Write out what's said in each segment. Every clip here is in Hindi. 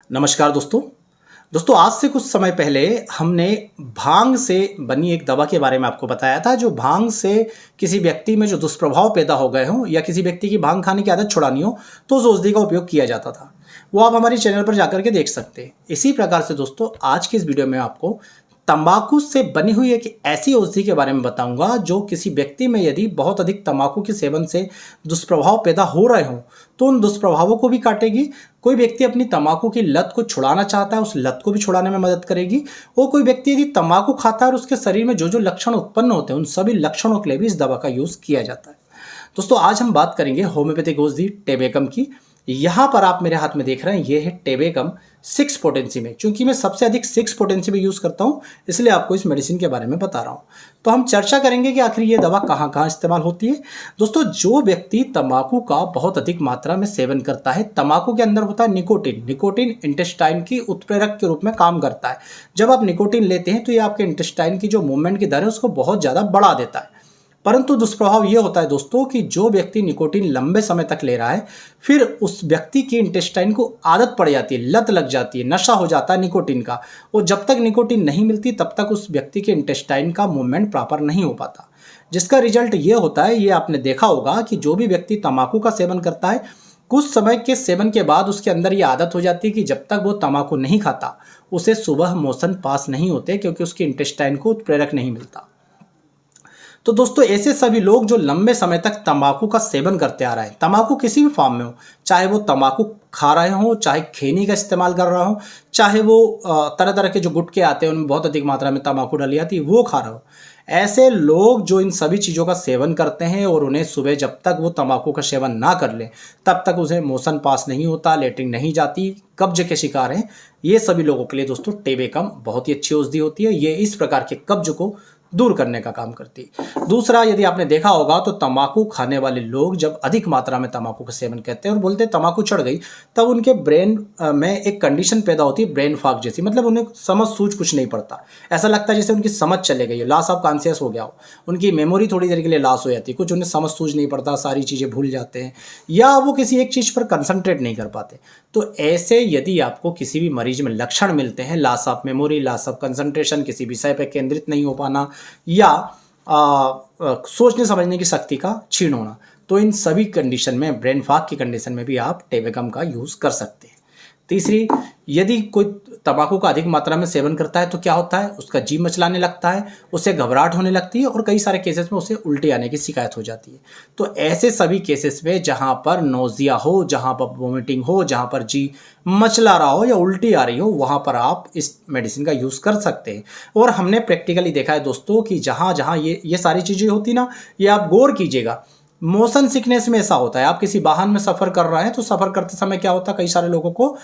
नमस्कार दोस्तों आज से कुछ समय पहले हमने भांग से बनी एक दवा के बारे में आपको बताया था। जो भांग से किसी व्यक्ति में जो दुष्प्रभाव पैदा हो गए हों या किसी व्यक्ति की भांग खाने की आदत छुड़ानी हो तो उस औषधि का उपयोग किया जाता था। वो आप हमारे चैनल पर जाकर के देख सकते हैं। इसी प्रकार से दोस्तों आज की इस वीडियो में आपको तंबाकू से बनी हुई एक ऐसी औषधि के बारे में बताऊंगा जो किसी व्यक्ति में यदि बहुत अधिक तंबाकू के सेवन से दुष्प्रभाव पैदा हो रहे हों तो उन दुष्प्रभावों को भी काटेगी। कोई व्यक्ति अपनी तंबाकू की लत को छुड़ाना चाहता है, उस लत को भी छुड़ाने में मदद करेगी। और कोई व्यक्ति यदि तंबाकू खाता है और उसके शरीर में जो जो लक्षण उत्पन्न होते हैं उन सभी लक्षणों के लिए भी इस दवा का यूज़ किया जाता है। दोस्तों आज हम बात करेंगे होम्योपैथिक औषधि टेबेकम की। यहाँ पर आप मेरे हाथ में देख रहे हैं, ये है टेबेकम 6 पोटेंसी में। क्योंकि मैं सबसे अधिक 6 पोटेंसी में यूज़ करता हूँ इसलिए आपको इस मेडिसिन के बारे में बता रहा हूँ। तो हम चर्चा करेंगे कि आखिर ये दवा कहाँ कहाँ इस्तेमाल होती है। दोस्तों जो व्यक्ति तंबाकू का बहुत अधिक मात्रा में सेवन करता है, तंबाकू के अंदर होता है निकोटिन। निकोटिन इंटेस्टाइन की उत्प्रेरक के रूप में काम करता है। जब आप निकोटिन लेते हैं तो ये आपके इंटेस्टाइन की जो मूवमेंट की दर है उसको बहुत ज़्यादा बढ़ा देता है। परंतु दुष्प्रभाव ये होता है दोस्तों कि जो व्यक्ति निकोटिन लंबे समय तक ले रहा है फिर उस व्यक्ति की इंटेस्टाइन को आदत पड़ जाती है, लत लग जाती है, नशा हो जाता है निकोटिन का। और जब तक निकोटिन नहीं मिलती तब तक उस व्यक्ति के इंटेस्टाइन का मूवमेंट प्रॉपर नहीं हो पाता। जिसका रिजल्ट ये होता है, ये आपने देखा होगा कि जो भी व्यक्ति तंबाकू का सेवन करता है कुछ समय के सेवन के बाद उसके अंदर ये आदत हो जाती है कि जब तक वो तंबाकू नहीं खाता उसे सुबह मोशन पास नहीं होते, क्योंकि उसके इंटेस्टाइन को उत्प्रेरक नहीं मिलता। तो दोस्तों ऐसे सभी लोग जो लंबे समय तक तंबाकू का सेवन करते आ रहे हैं, तंबाकू किसी भी फॉर्म में हो, चाहे वो तंबाकू खा रहे हो, चाहे खैनी का इस्तेमाल कर रहा हो, चाहे वो तरह तरह के जो गुटखे आते हैं उनमें बहुत अधिक मात्रा में तंबाकू डाली जाती है वो खा रहे हो, ऐसे लोग जो इन सभी चीज़ों का सेवन करते हैं और उन्हें सुबह जब तक वो तंबाकू का सेवन ना कर ले तब तक उसे मोशन पास नहीं होता, लेटरिन नहीं जाती, कब्ज के शिकार हैं, ये सभी लोगों के लिए दोस्तों टेबेकम बहुत ही अच्छी औषधि होती है। ये इस प्रकार के कब्ज को दूर करने का काम करती है। दूसरा, यदि आपने देखा होगा तो तंबाकू खाने वाले लोग जब अधिक मात्रा में तंबाकू का सेवन करते हैं और बोलते हैं तंबाकू चढ़ गई, तब उनके ब्रेन में एक कंडीशन पैदा होती है ब्रेन फॉग जैसी। मतलब उन्हें समझ सूझ कुछ नहीं पड़ता, ऐसा लगता है जैसे उनकी समझ चले गई हो, लॉस ऑफ कॉन्शियस हो गया हो, उनकी मेमोरी थोड़ी देर के लिए लॉस हो जाती है, कुछ उन्हें समझ सूझ नहीं पड़ता, सारी चीज़ें भूल जाते हैं या वो किसी एक चीज़ पर कंसंट्रेट नहीं कर पाते। तो ऐसे यदि आपको किसी भी मरीज में लक्षण मिलते हैं, loss of memory, loss of concentration, किसी विषय पर केंद्रित नहीं हो पाना या सोचने समझने की शक्ति का क्षीण होना, तो इन सभी कंडीशन में, ब्रेन फॉग की कंडीशन में भी आप टेबेकम का यूज़ कर सकते हैं। तीसरी, यदि कोई तंबाकू का अधिक मात्रा में सेवन करता है तो क्या होता है, उसका जी मचलाने लगता है, उसे घबराहट होने लगती है और कई सारे केसेस में उसे उल्टी आने की शिकायत हो जाती है। तो ऐसे सभी केसेस में जहाँ पर नोजिया हो, जहाँ पर वोमिटिंग हो, जहाँ पर जी मचला रहा हो या उल्टी आ रही हो, वहाँ पर आप इस मेडिसिन का यूज़ कर सकते हैं। और हमने प्रैक्टिकली देखा है दोस्तों कि जहाँ जहाँ ये सारी चीज़ें होती ना, ये आप गौर कीजिएगा। मोशन सिकनेस में ऐसा होता है, आप किसी वाहन में सफ़र कर रहे हैं तो सफ़र करते समय क्या होता है, कई सारे लोगों को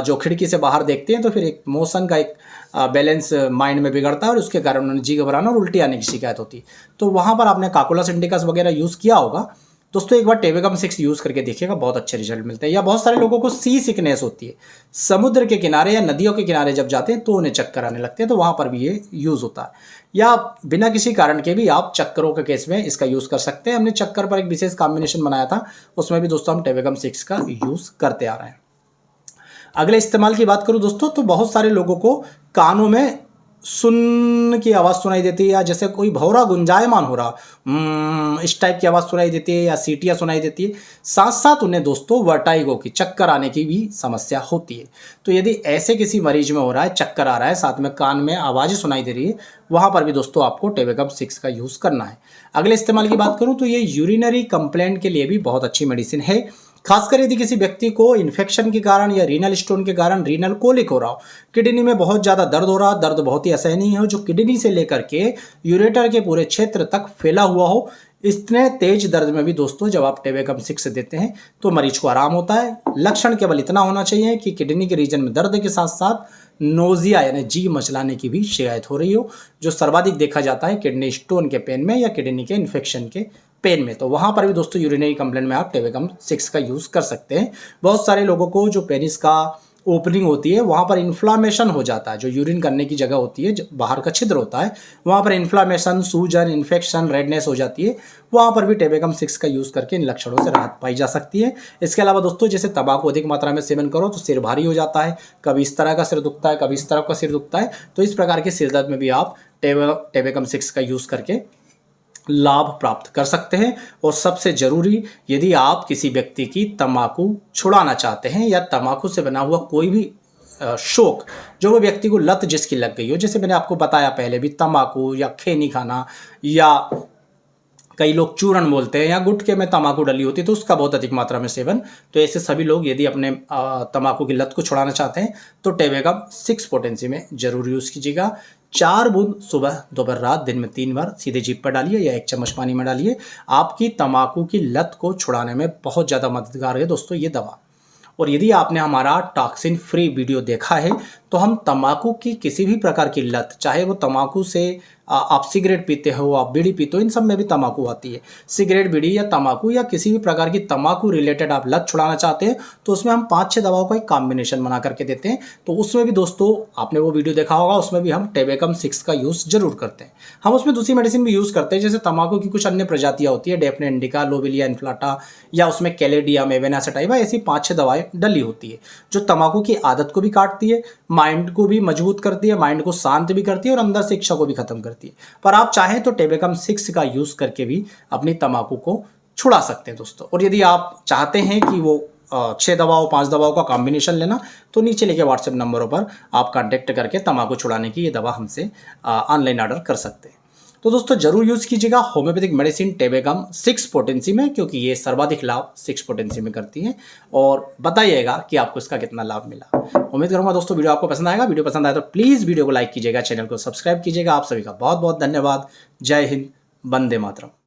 जो खिड़की से बाहर देखते हैं तो फिर एक मोशन का एक बैलेंस माइंड में बिगड़ता है और उसके कारण उन्हें जी घबराना और उल्टी आने की शिकायत होती है। तो वहाँ पर आपने काकुलस इंडिकस वगैरह यूज़ किया होगा। दोस्तों एक बार टेबेकम 6 यूज़ करके देखिएगा, बहुत अच्छे रिजल्ट मिलते हैं। या बहुत सारे लोगों को सी सिकनेस होती है, समुद्र के किनारे या नदियों के किनारे जब जाते हैं तो उन्हें चक्कर आने लगते हैं, तो वहाँ पर भी ये यूज़ होता है। या बिना किसी कारण के भी आप चक्करों के केस में इसका यूज़ कर सकते हैं। हमने चक्कर पर एक विशेष कॉम्बिनेशन बनाया था, उसमें भी दोस्तों हम टेबेकम 6 का यूज़ करते आ रहे हैं। अगले इस्तेमाल की बात करूँ दोस्तों तो बहुत सारे लोगों को कानों में सुन की आवाज़ सुनाई देती है, या जैसे कोई भौरा गुंजायमान हो रहा इस टाइप की आवाज़ सुनाई देती है, या सीटियाँ सुनाई देती है। साथ साथ उन्हें दोस्तों वर्टाइगो की, चक्कर आने की भी समस्या होती है। तो यदि ऐसे किसी मरीज में हो रहा है, चक्कर आ रहा है, साथ में कान में आवाज़ें सुनाई दे रही है, वहाँ पर भी दोस्तों आपको टेबेकम 6 का यूज़ करना है। अगले इस्तेमाल की बात करूँ तो ये यूरिनरी कंप्लेंट के लिए भी बहुत अच्छी मेडिसिन है। खासकर यदि किसी व्यक्ति को इन्फेक्शन के कारण या रीनल स्टोन के कारण रीनल कोलिक हो रहा हो, किडनी में बहुत ज़्यादा दर्द हो रहा हो, दर्द बहुत ही असहनीय हो जो किडनी से लेकर के यूरेटर के पूरे क्षेत्र तक फैला हुआ हो, इतने तेज दर्द में भी दोस्तों जब आप टेबेकम 6 देते हैं तो मरीज को आराम होता है। लक्षण केवल इतना होना चाहिए कि किडनी के रीजन में दर्द के साथ साथ नोजिया यानी जी मचलाने की भी शिकायत हो रही हो, जो सर्वाधिक देखा जाता है किडनी स्टोन के पेन में या किडनी के इन्फेक्शन के पेन में। तो वहाँ पर भी दोस्तों यूरिनरी कंप्लेंट में आप टेबेकम 6 का यूज़ कर सकते हैं। बहुत सारे लोगों को जो पेनिस का ओपनिंग होती है वहाँ पर इन्फ्लामेशन हो जाता है। जो यूरिन करने की जगह होती है, जो बाहर का छिद्र होता है, वहाँ पर इन्फ्लामेशन, सूजन, इन्फेक्शन, रेडनेस हो जाती है। वहाँ पर भी टेबेकम 6 का यूज़ करके इन लक्षणों से राहत पाई जा सकती है। इसके अलावा दोस्तों, जैसे तंबाकू अधिक मात्रा में सेवन करो तो सिर भारी हो जाता है, कभी इस तरह का सिर दुखता है, कभी इस तरह का सिर दुखता है। तो इस प्रकार के सिर दर्द में भी आप टेबेकम 6 का यूज़ करके लाभ प्राप्त कर सकते हैं। और सबसे ज़रूरी, यदि आप किसी व्यक्ति की तंबाकू छुड़ाना चाहते हैं या तंबाकू से बना हुआ कोई भी शौक, जो वो व्यक्ति को लत जिसकी लग गई हो, जैसे मैंने आपको बताया पहले भी, तंबाकू या खैनी खाना, या कई लोग चूरन बोलते हैं, या गुटखे में तंबाकू डली होती है तो उसका बहुत अधिक मात्रा में सेवन, तो ऐसे सभी लोग यदि अपने तंबाकू की लत को छुड़ाना चाहते हैं तो टेबेकम 6 पोटेंसी में जरूर यूज़ कीजिएगा। 4 बूंद सुबह, दोपहर, रात, दिन में 3 बार सीधे जीभ पर डालिए या 1 चम्मच पानी में डालिए। आपकी तंबाकू की लत को छुड़ाने में बहुत ज़्यादा मददगार है दोस्तों ये दवा। और यदि आपने हमारा टॉक्सिन फ्री वीडियो देखा है तो हम तंबाकू की किसी भी प्रकार की लत, चाहे वो तंबाकू से आप सिगरेट पीते हो, आप बीड़ी पीते हो, इन सब में भी तंबाकू आती है। सिगरेट, बीड़ी या तंबाकू या किसी भी प्रकार की तंबाकू रिलेटेड आप लत छुड़ाना चाहते हैं तो उसमें हम 5-6 दवाओं का एक कॉम्बिनेशन बना करके देते हैं। तो उसमें भी दोस्तों आपने वो वीडियो देखा होगा, उसमें भी हम टेबेकम 6 का यूज़ जरूर करते हैं। हम उसमें दूसरी मेडिसिन भी यूज़ करते हैं, जैसे तंबाकू की कुछ अन्य प्रजातियाँ होती है, डेफने इंडिका, लोबेलिया इन्फ्लाटा, या उसमें कैलेडियम, एवेना सेटाइवा, ऐसी 5-6 दवाएं डली होती है जो तंबाकू की आदत को भी काटती है, माइंड को भी मजबूत करती है, माइंड को शांत भी करती है और अंदर से इच्छा को भी खत्म करती है। पर आप चाहें तो टेबेकम 6 का यूज़ करके भी अपनी तंबाकू को छुड़ा सकते हैं दोस्तों। और यदि आप चाहते हैं कि वो 6 दवाओं, 5 दवाओं का कॉम्बिनेशन लेना, तो नीचे लिखे व्हाट्सएप नंबरों पर आप कांटेक्ट करके तंबाकू छुड़ाने की ये दवा हमसे ऑनलाइन ऑर्डर कर सकते हैं। तो दोस्तों जरूर यूज़ कीजिएगा होम्योपैथिक मेडिसिन टेबेकम 6 पोटेंसी में, क्योंकि ये सर्वाधिक लाभ 6 पोटेंसी में करती है। और बताइएगा कि आपको इसका कितना लाभ मिला। उम्मीद करूंगा दोस्तों वीडियो आपको पसंद आएगा। वीडियो पसंद आए तो प्लीज़ वीडियो को लाइक कीजिएगा, चैनल को सब्सक्राइब कीजिएगा। आप सभी का बहुत बहुत धन्यवाद। जय हिंद, वंदे मातरम।